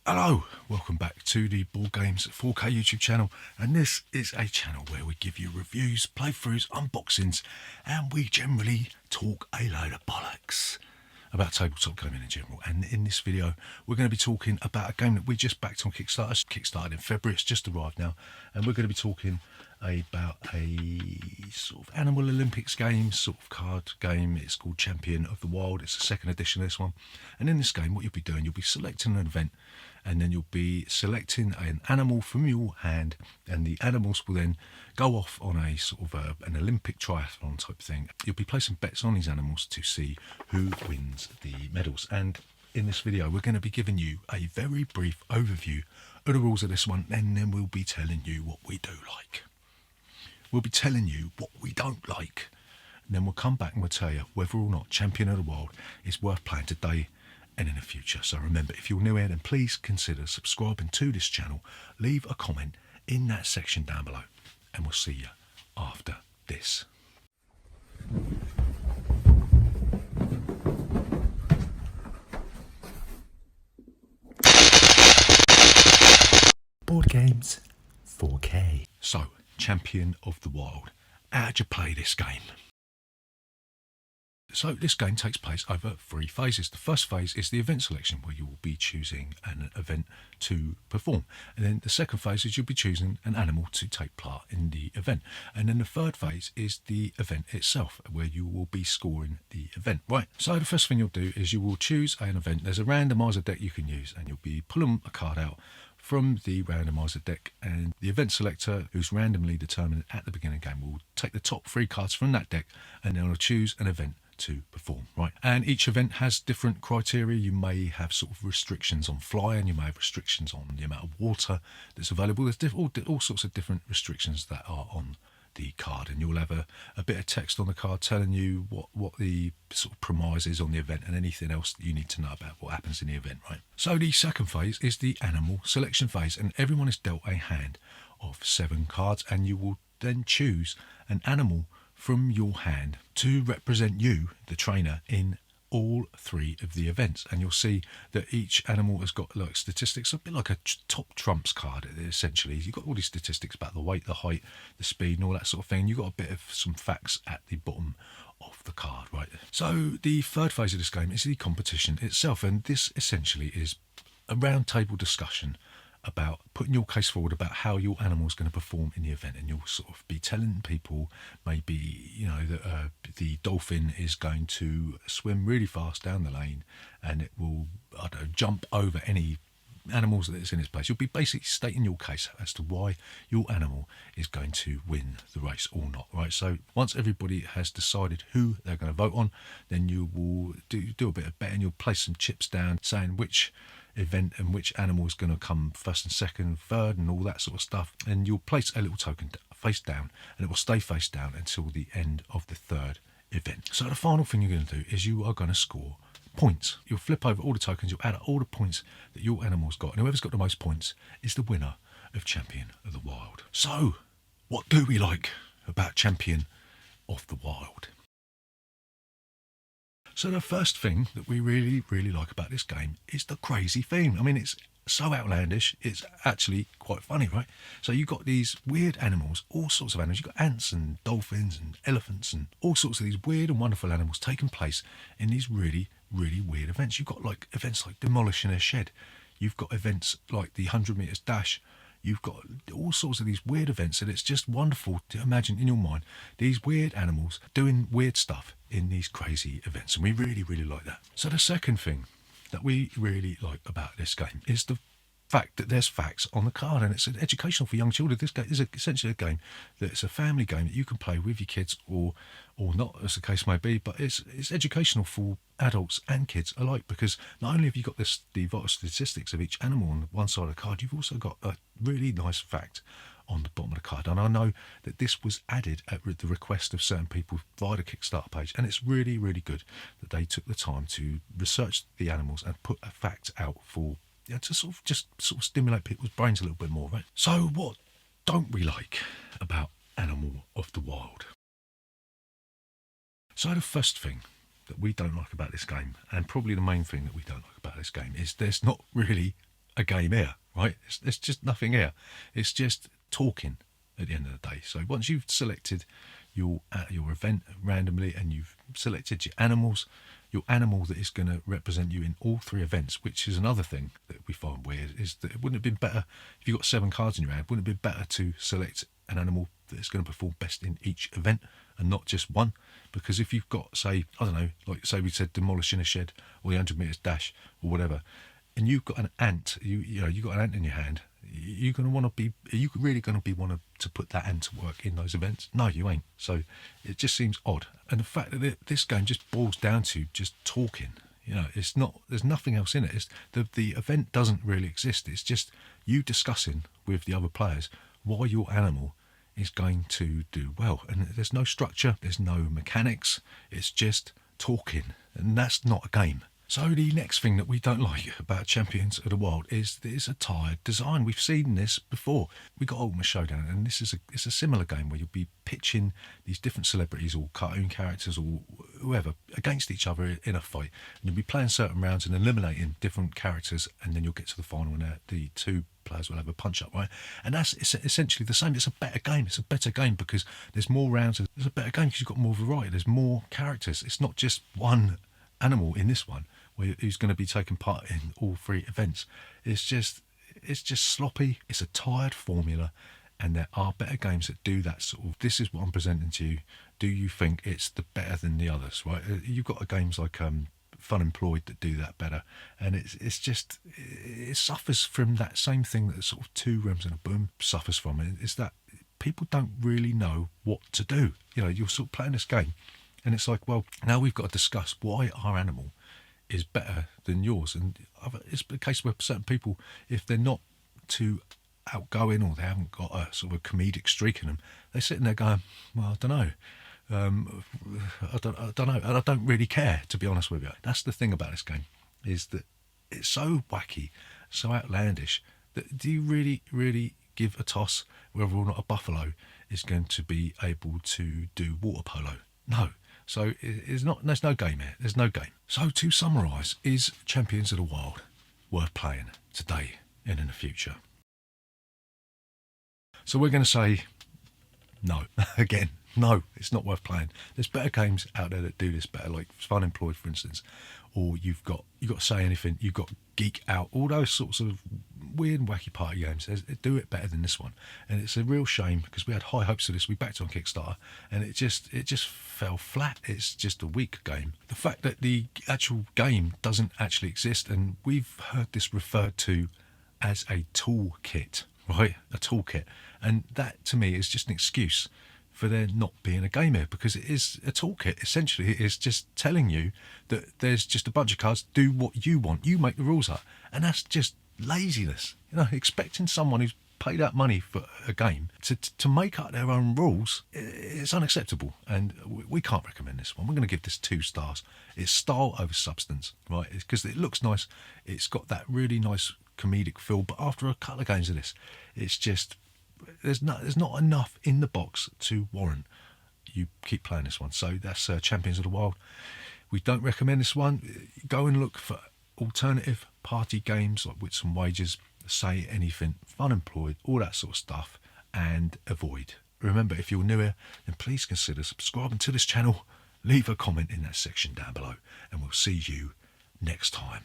Hello, welcome back to the Boardgames4K YouTube channel, and this is a channel where we give you reviews, playthroughs, unboxings, and we generally talk a load of bollocks about tabletop gaming in general. And in this video we're going to be talking about a game that we just backed on Kickstarter. It's kickstarted in February, it's just arrived now, and we're going to be talking about a sort of Animal Olympics game, sort of card game. It's called Champion of the Wild. It's the second edition of this one, and in this game what you'll be doing, you'll be selecting an event, and then you'll be selecting an animal from your hand, and the animals will then go off on a sort of an Olympic triathlon type thing. You'll be placing bets on these animals to see who wins the medals. And in this video we're going to be giving you a very brief overview of the rules of this one, and then we'll be telling you what we do like. We'll be telling you what we don't like, and then we'll come back and we'll tell you whether or not Champion of the Wild is worth playing today and in the future. So remember, if you're new here, then please consider subscribing to this channel. Leave a comment in that section down below, and we'll see you after this. Boardgames4K. So, Champion of the Wild. How'd you play this game? So this game takes place over 3 phases. The first phase is the event selection, where you will be choosing an event to perform. And then the second phase is you'll be choosing an animal to take part in the event. And then the third phase is the event itself, where you will be scoring the event. Right, so the first thing you'll do is you will choose an event. There's a randomizer deck you can use, and you'll be pulling a card out from the randomizer deck, and the event selector, who's randomly determined at the beginning of the game, will take the top 3 cards from that deck, and then will choose an event to perform. Right, and each event has different criteria. You may have sort of restrictions on flying, you may have restrictions on the amount of water that's available. There's all sorts of different restrictions that are on the card, and you'll have a bit of text on the card telling you what the sort of premise is on the event, and anything else that you need to know about what happens in the event. Right, so the second phase is the animal selection phase, and everyone is dealt a hand of 7 cards, and you will then choose an animal from your hand to represent you, the trainer, in all 3 of the events. And you'll see that each animal has got like statistics, a bit like a top trumps card essentially. You've got all these statistics about the weight, the height, the speed, and all that sort of thing. And you've got a bit of some facts at the bottom of the card, right? So the third phase of this game is the competition itself, and this essentially is a round table discussion about putting your case forward about how your animal is going to perform in the event. And you'll sort of be telling people, maybe, you know, that the dolphin is going to swim really fast down the lane, and it will, I don't know, jump over any animals that is in its place. You'll be basically stating your case as to why your animal is going to win the race or not. Right, so once everybody has decided who they're going to vote on, then you will do a bit of betting. You'll place some chips down saying which event and which animal is going to come first and second, third, and all that sort of stuff. And you'll place a little token face down, and it will stay face down until the end of the 3rd event. So the final thing you're going to do is you are going to score points. You'll flip over all the tokens, you'll add all the points that your animal's got, and whoever's got the most points is the winner of Champion of the Wild. So what do we like about Champion of the Wild? So the first thing that we really like about this game is the crazy theme. I mean, it's so outlandish, it's actually quite funny, right? So you've got these weird animals, all sorts of animals. You've got ants and dolphins and elephants and all sorts of these weird and wonderful animals taking place in these really weird events. You've got like events like demolishing a shed. You've got events like the 100 meters dash. You've got all sorts of these weird events, and it's just wonderful to imagine in your mind these weird animals doing weird stuff in these crazy events, and we really like that. So the second thing that we really like about this game is the fact that there's facts on the card, and it's educational for young children. This game is essentially a game that's a family game that you can play with your kids or not, as the case may be, but it's educational for adults and kids alike, because not only have you got the vital statistics of each animal on one side of the card, you've also got a really nice fact on the bottom of the card. And I know that this was added at the request of certain people via the Kickstarter page, and it's really good that they took the time to research the animals and put a fact out for to sort of stimulate people's brains a little bit more, right? So what don't we like about Animal of the Wild? So the first thing that we don't like about this game, and probably the main thing that we don't like about this game, is there's not really a game here, right? It's just nothing here. It's just talking at the end of the day. So once you've selected your event randomly and you've selected your animal that is going to represent you in all 3 events, which is another thing that we find weird, is that it wouldn't have been better if you've got 7 cards in your hand, wouldn't it be better to select an animal that is going to perform best in each event and not just one? Because if you've got, say, I don't know, like say we said demolishing a shed or the 100 metres dash or whatever, and you've got an ant, you've got an ant in your hand, you're going to want to be, are you really going to be want to put that ant to work in those events? No, you ain't. So it just seems odd. And the fact that this game just boils down to just talking, it's not, there's nothing else in it. It's the event doesn't really exist. It's just you discussing with the other players why your animal is going to do well. And there's no structure, there's no mechanics, it's just talking. And that's not a game. So the next thing that we don't like about Champions of the Wild is that it's a tired design. We've seen this before. We got Ultimate Showdown, and it's a similar game where you'll be pitching these different celebrities or cartoon characters or whoever against each other in a fight. And you'll be playing certain rounds and eliminating different characters, and then you'll get to the final and the 2 players will have a punch up, right? And that's essentially the same. It's a better game. It's a better game because there's more rounds. It's a better game because you've got more variety. There's more characters. It's not just one animal in this one who's going to be taking part in all 3 events. It's just sloppy. It's a tired formula, and there are better games that do that sort of. This is what I'm presenting to you. Do you think it's the better than the others? Right? You've got games like Fun Employed that do that better, and it suffers from that same thing that sort of 2 Realms and a Boom suffers from. Is that people don't really know what to do. You're sort of playing this game, and it's like, well, now we've got to discuss why our animal is better than yours. And it's a case where certain people, if they're not too outgoing or they haven't got a sort of a comedic streak in them, they're sitting there going, well, I don't know. I don't know, and I don't really care, to be honest with you. That's the thing about this game, is that it's so wacky, so outlandish, that do you really give a toss whether or not a buffalo is going to be able to do water polo? No. So there's no game here. There's no game. So to summarise, is Champions of the Wild worth playing today and in the future? So we're going to say no. Again, no, it's not worth playing. There's better games out there that do this better, like Fun Employed, for instance, or you've got Say Anything, you've got Geek Out, all those sorts of weird and wacky party games. They do it better than this one, and it's a real shame because we had high hopes for this. We backed on Kickstarter, and it just fell flat. It's just a weak game. The fact that the actual game doesn't actually exist, and we've heard this referred to as a toolkit, right? A toolkit, and that to me is just an excuse for there not being a game here, because it is a toolkit. Essentially, it is just telling you that there's just a bunch of cards, do what you want, you make the rules up, and that's just laziness. Expecting someone who's paid out money for a game to make up their own rules, it's unacceptable, and we can't recommend this one. We're going to give this 2 stars. It's style over substance, right? Because it looks nice, it's got that really nice comedic feel, but after a couple of games of this, it's just there's not enough in the box to warrant you keep playing this one. So that's Champions of the Wild. We don't recommend this one. Go and look for alternative party games like Wits and Wagers, Say Anything, Fun Employed, all that sort of stuff, and avoid. Remember, if you're new here, then please consider subscribing to this channel, leave a comment in that section down below, and we'll see you next time.